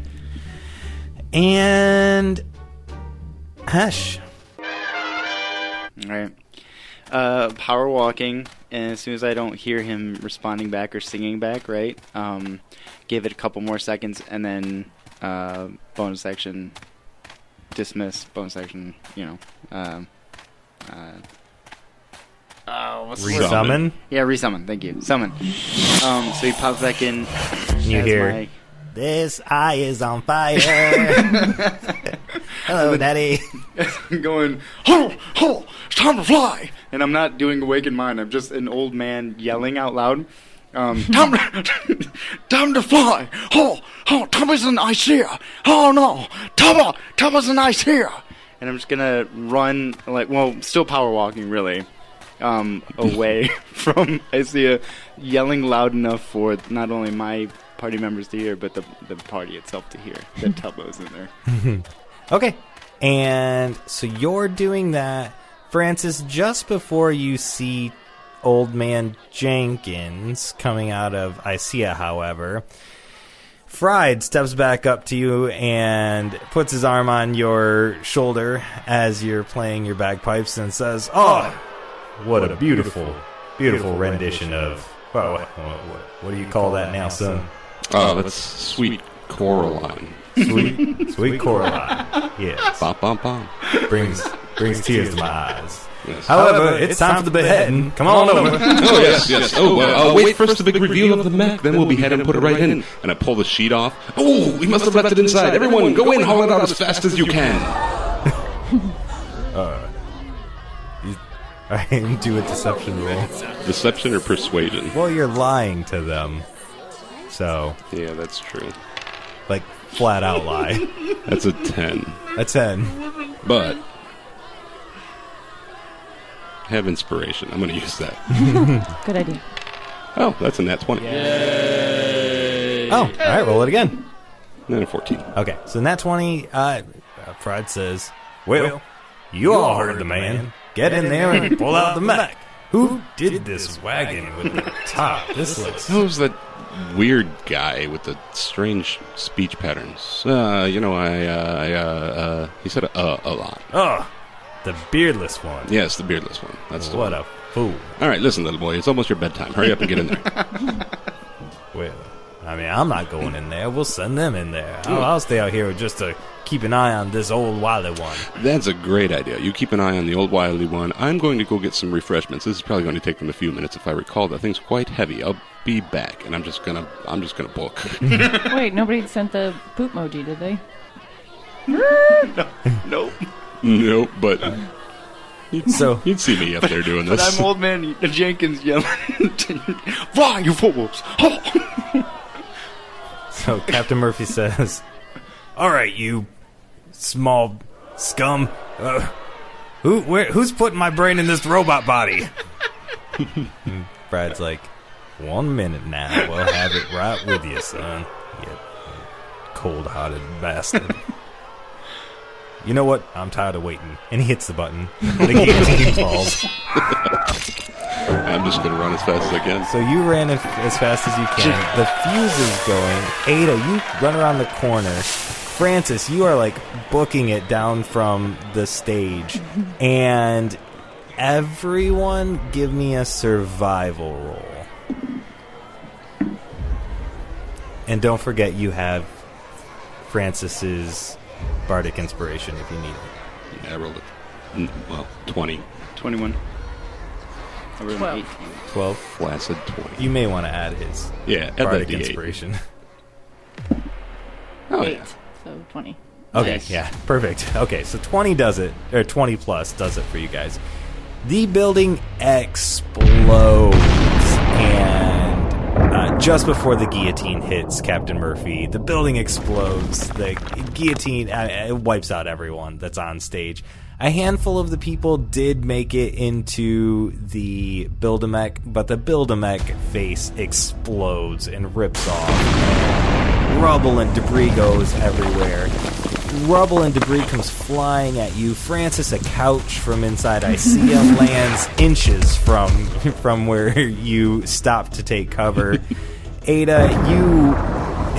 And Hesh. All right. Power walking, and as soon as I don't hear him responding back or singing back, right? Give it a couple more seconds, and then bonus action, dismiss, bonus action, resummon? Yeah, resummon. Thank you. Summon. So he pops back in. You hear, this eye is on fire. Hello, Daddy. I'm going, ho, it's time to fly. And I'm not doing Awaken Mind. I'm just an old man yelling out loud. Time to fly. Oh, Thomas and I here. Oh, no. Thomas and I here. And I'm just going to run, still power walking, really, away from Isaiah, yelling loud enough for not only my party members to hear, but the party itself to hear that Tubbo's in there. Okay. And so you're doing that, Francis, just before you see Old Man Jenkins coming out of Isaiah, however. Fried steps back up to you and puts his arm on your shoulder as you're playing your bagpipes and says, "Oh, what a beautiful rendition of... What do you call that now, son?" That's Sweet Coraline. Sweet Coraline. Yes. Bom, bom, bom. Brings tears to my eyes. Yes. However, it's time for the beheading. Come on over. Oh, yes. Oh, wait first the big reveal of the mech, then we'll behead and put it right in. And I pull the sheet off. Oh, we must have left it inside. Everyone, go in, haul it out as fast as you can. I do a deception roll. Deception or persuasion? Well, you're lying to them. So. Yeah, that's true. Flat out lie. That's a 10. A 10. But I have inspiration. I'm going to use that. Good idea. Oh, that's a nat 20. Yay! Oh, all right, roll it again. And then a 14. Okay, so in that 20, Fred says, well, you all heard the man. Get in there and pull out the mech. Who did this wagon with the top? This looks... Who's that weird guy with the strange speech patterns? He said a lot. Oh, the beardless one. Yes, the beardless one. That's the what one. A fool. All right, listen, little boy. It's almost your bedtime. Hurry up and get in there. Well, I mean, I'm not going in there. We'll send them in there. I'll stay out here just to keep an eye on this old wily one. That's a great idea. You keep an eye on the old wily one. I'm going to go get some refreshments. This is probably going to take them a few minutes. If I recall, that thing's quite heavy. I'll be back, and I'm just gonna book. Wait, nobody sent the poop emoji, did they? Nope, but you'd see me up there doing this. But I'm Old Man Jenkins yelling, "Fly, you fools!" So Captain Murphy says, all right, you small scum. Who's putting my brain in this robot body? Brad's like, 1 minute now. We'll have it right with you, son. You cold-hearted bastard. You know what? I'm tired of waiting. And he hits the button. The guillotine falls. I'm just going to run as fast as I can. So you ran as fast as you can. The fuse is going. Ayda, you run around the corner. Francis, you are like booking it down from the stage. And everyone give me a survival roll. And don't forget you have Francis's bardic inspiration if you need it. Yeah, I rolled it. 20. 21. I rolled 18. 12. Flaccid 20. You may want to add his bardic inspiration. Oh, 8. Yeah. So 20. Okay, nice. Yeah, perfect. Okay, so 20 does it, or 20 plus does it for you guys. The building explodes, and just before the guillotine hits Captain Murphy, the building explodes. The guillotine wipes out everyone that's on stage. A handful of the people did make it into the Build-A-Mech, but the Build-A-Mech face explodes and rips off. Rubble and debris goes everywhere. Rubble and debris comes flying at you. Francis, a couch from inside Icea lands inches from where you stop to take cover. Ayda, you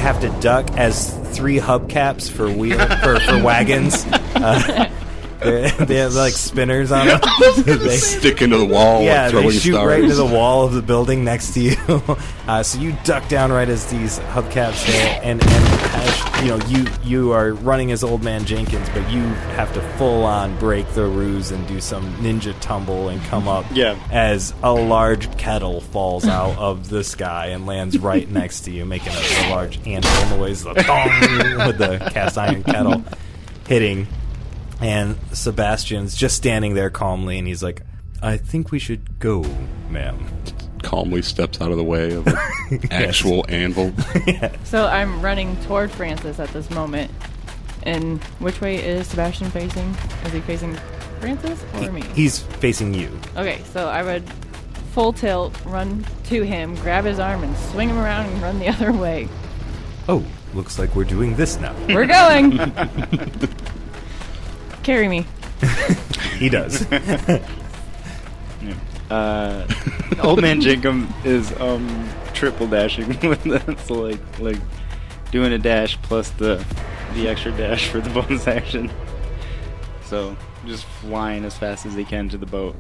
have to duck as 3 hubcaps for wagons. They have like spinners on them. They stick into the wall. Yeah, throwing they shoot stars. right into the wall of the building next to you. So you duck down right as these hubcaps hit, and Hesh, you are running as Old Man Jenkins, but you have to full on break the ruse and do some ninja tumble and come up as a large kettle falls out of the sky and lands right next to you, making a large anvil noise, with the cast iron kettle hitting. And Sebastian's just standing there calmly, and he's like, I think we should go, ma'am. Calmly steps out of the way of an actual anvil. So I'm running toward Francis at this moment. And which way is Sebastian facing? Is he facing Francis or me? He's facing you. Okay, so I would full tilt, run to him, grab his arm, and swing him around and run the other way. Oh, looks like we're doing this now. We're going! Carry me. He does. Old Man Jenkum is triple dashing with that, so like doing a dash plus the extra dash for the bonus action. So just flying as fast as he can to the boat.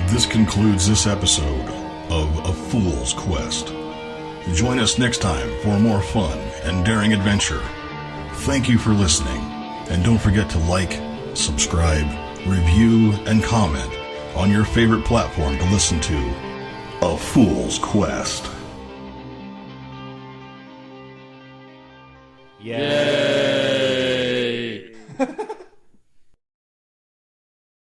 This concludes this episode of A Fool's Quest. Join us next time for more fun and daring adventure. Thank you for listening, and don't forget to like, subscribe, review, and comment on your favorite platform to listen to A Fool's Quest. Yeah.